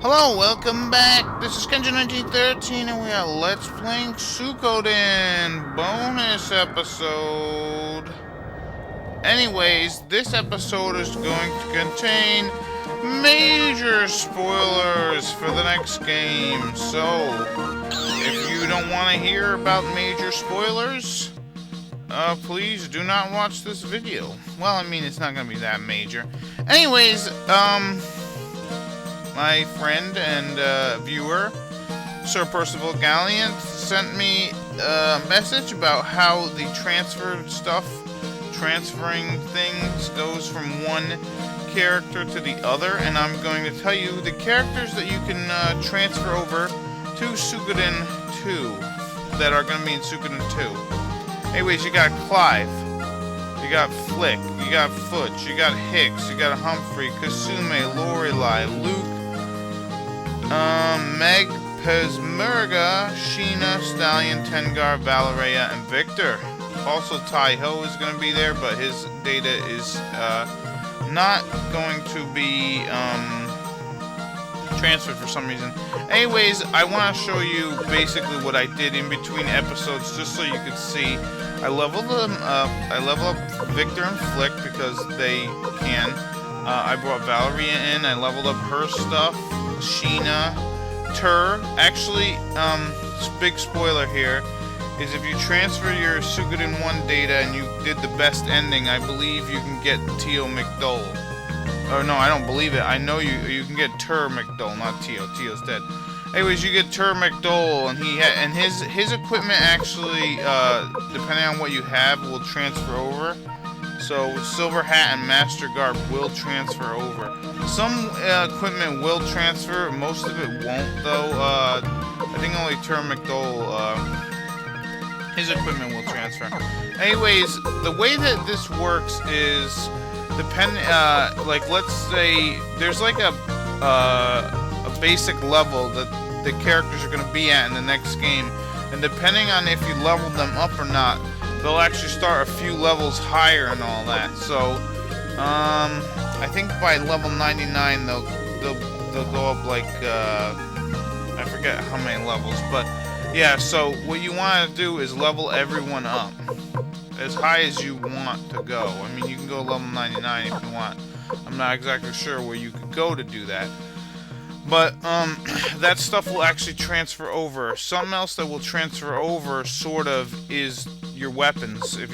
Hello, welcome back. This is Kenji1913 and we are Let's Playing Suikoden bonus episode. Anyways, this episode is going to contain major spoilers for the next game. So, if you don't want to hear about major spoilers, please do not watch this video. Well, I mean, it's not going to be that major. Anyways, my friend and viewer, Sir Percival Galliant, sent me a message about how the transferring things goes from one character to the other, and I'm going to tell you the characters that you can transfer over to Suikoden 2 that are going to be in Suikoden 2. Anyways, you got Clive, you got Flick, you got Futch, you got Hicks, you got Humphrey, Kasume, Lorelei, Luke, Meg, Pesmerga, Sheena, Stallion, Tengar, Valeria, and Victor. Also, Tai-Ho is going to be there, but his data is not going to be transferred for some reason. Anyways, I want to show you basically what I did in between episodes, just so you could see. I leveled them up. I level up Victor and Flick because they can. I brought Valeria in. I leveled up her stuff. Sheena, actually, big spoiler here, is if you transfer your Suikoden 1 data and you did the best ending, I believe you can get Tio McDole. Oh no, I don't believe it. I know you can get McDole, not Tio. Tio's dead. Anyways, you get McDole, and his equipment actually, depending on what you have, will transfer over. So Silver Hat and Master Garb will transfer over. Some equipment will transfer, most of it won't though. I think only McDole, his equipment will transfer. Anyways, the way that this works is, like let's say there's like a basic level that the characters are going to be at in the next game, and depending on if you level them up or not, they'll actually start a few levels higher and all that. So, I think by level 99 they'll go up like I forget how many levels, but yeah. So what you want to do is level everyone up as high as you want to go. I mean, you can go level 99 if you want. I'm not exactly sure where you could go to do that. But, that stuff will actually transfer over. Something else that will transfer over, sort of, is your weapons. If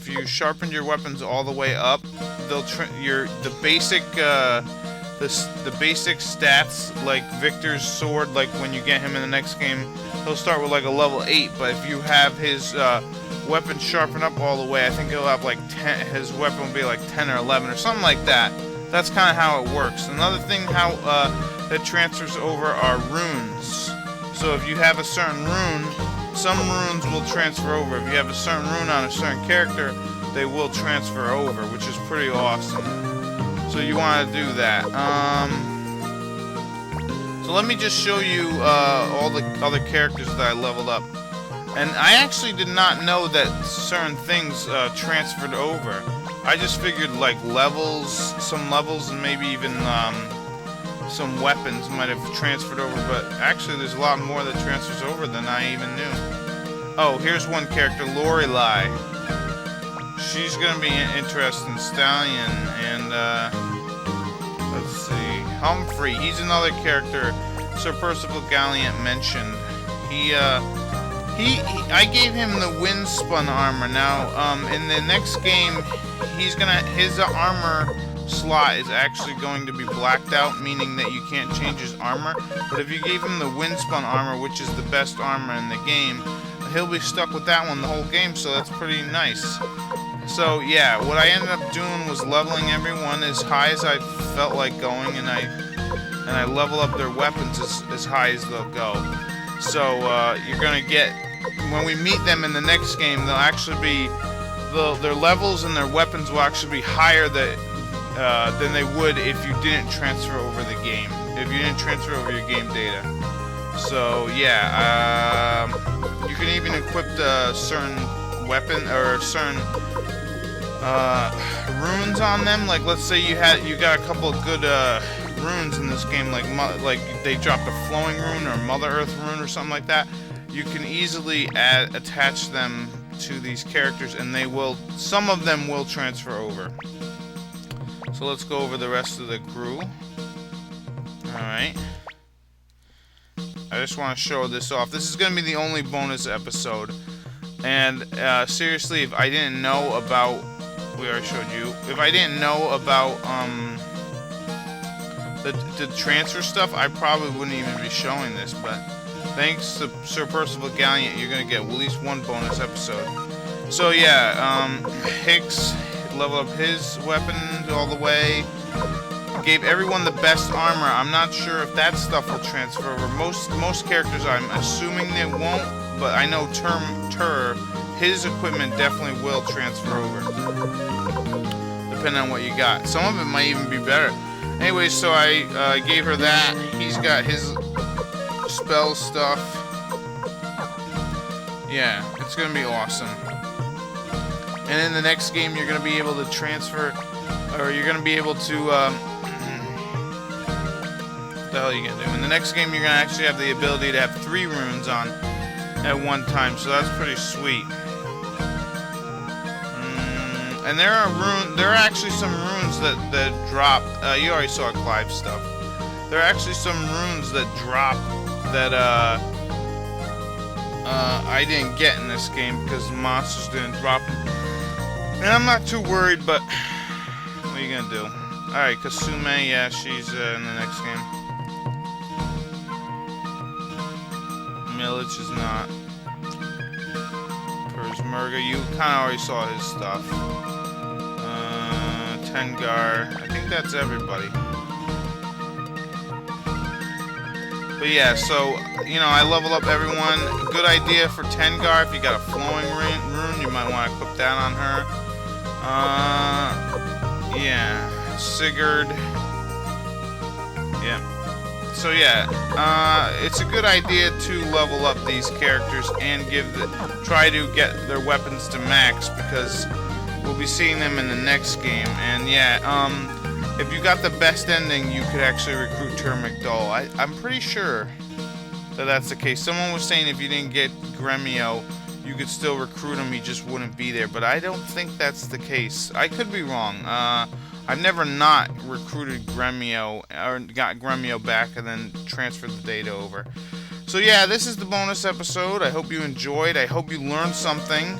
you sharpen your weapons all the way up, they'll the basic stats, like Victor's sword, like when you get him in the next game, he'll start with like a level 8. But if you have his weapon sharpened up all the way, I think he'll have like 10. His weapon will be like 10 or 11 or something like that. That's kind of how it works. Another thing that transfers over are runes. So if you have a certain rune, some runes will transfer over. If you have a certain rune on a certain character, they will transfer over, which is pretty awesome. So you want to do that. So let me just show you all the other characters that I leveled up. And I actually did not know that certain things transferred over. I just figured like some levels, and maybe even some weapons might have transferred over, but actually there's a lot more that transfers over than I even knew. Oh, here's one character, Lorelei. She's gonna be interesting. Stallion, and let's see, Humphrey. He's another character Sir Percival Galliant mentioned. I gave him the Windspun armor. Now, in the next game, his armor slot is actually going to be blacked out, meaning that you can't change his armor. But if you gave him the Windspun armor, which is the best armor in the game, he'll be stuck with that one the whole game, so that's pretty nice. So yeah, what I ended up doing was leveling everyone as high as I felt like going, and I level up their weapons as high as they'll go. So you're gonna get, when we meet them in the next game, they'll actually be, their levels and their weapons will actually be higher than they would if you didn't transfer over the game. If you didn't transfer over your game data. So yeah, you can even equip a certain weapon or certain runes on them. Like let's say you got a couple of good runes in this game, like they dropped a flowing rune or Mother Earth rune or something like that, you can easily attach them to these characters, and some of them will transfer over. So let's go over the rest of the crew. Alright. I just want to show this off. This is going to be the only bonus episode. And seriously, if I didn't know about... We already showed you. If I didn't know about the transfer stuff, I probably wouldn't even be showing this. But thanks to Sir Percival Galliant, you're going to get at least one bonus episode. So yeah, Hicks leveled up his weapons all the way. Gave everyone the best armor. I'm not sure if that stuff will transfer over. Most characters, I'm assuming they won't, but I know Tur, his equipment definitely will transfer over, depending on what you got. Some of it might even be better. Anyway, so I gave her that. He's got his spell stuff. Yeah, it's gonna be awesome. And in the next game, you're gonna be able to transfer, or you're gonna be able to. What the hell are you gonna do? In the next game, you're gonna actually have the ability to have 3 runes on at one time, so that's pretty sweet. And there are actually some runes that drop. You already saw Clive's stuff. There are actually some runes that drop that I didn't get in this game because the monsters didn't drop them. And I'm not too worried, but what are you gonna do? Alright, Kasume, yeah, she's in the next game. Millich is not. Persmerga, you kind of already saw his stuff. Tengar, I think that's everybody. But yeah, so, you know, I level up everyone. Good idea for Tengar, if you got a flowing rune, you might want to equip that on her. Yeah, Sigurd. Yeah. So yeah, it's a good idea to level up these characters and try to get their weapons to max, because we'll be seeing them in the next game. And yeah, if you got the best ending, you could actually recruit Tur McDull. I'm pretty sure that that's the case. Someone was saying if you didn't get Gremio, you could still recruit him, he just wouldn't be there. But I don't think that's the case. I could be wrong. I've never not recruited Gremio, or got Gremio back and then transferred the data over. So yeah, this is the bonus episode. I hope you enjoyed. I hope you learned something,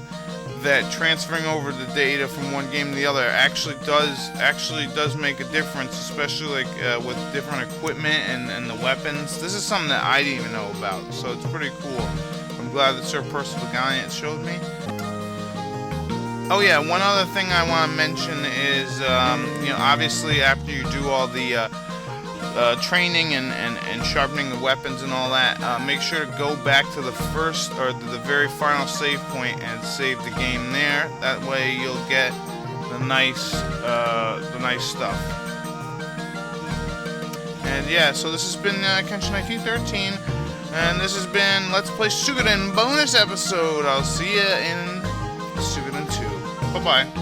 that transferring over the data from one game to the other actually does make a difference, especially like with different equipment and the weapons. This is something that I didn't even know about, so it's pretty cool. I'm glad that Sir Percival Galliant showed me. Oh yeah, one other thing I want to mention is, you know, obviously after you do all the training and sharpening the weapons and all that, make sure to go back to the first or the very final save point and save the game there. That way you'll get the nice stuff. And yeah, so this has been Kenshin 1913, and this has been Let's Play Suikoden bonus episode. I'll see you in Suikoden 2. Bye bye.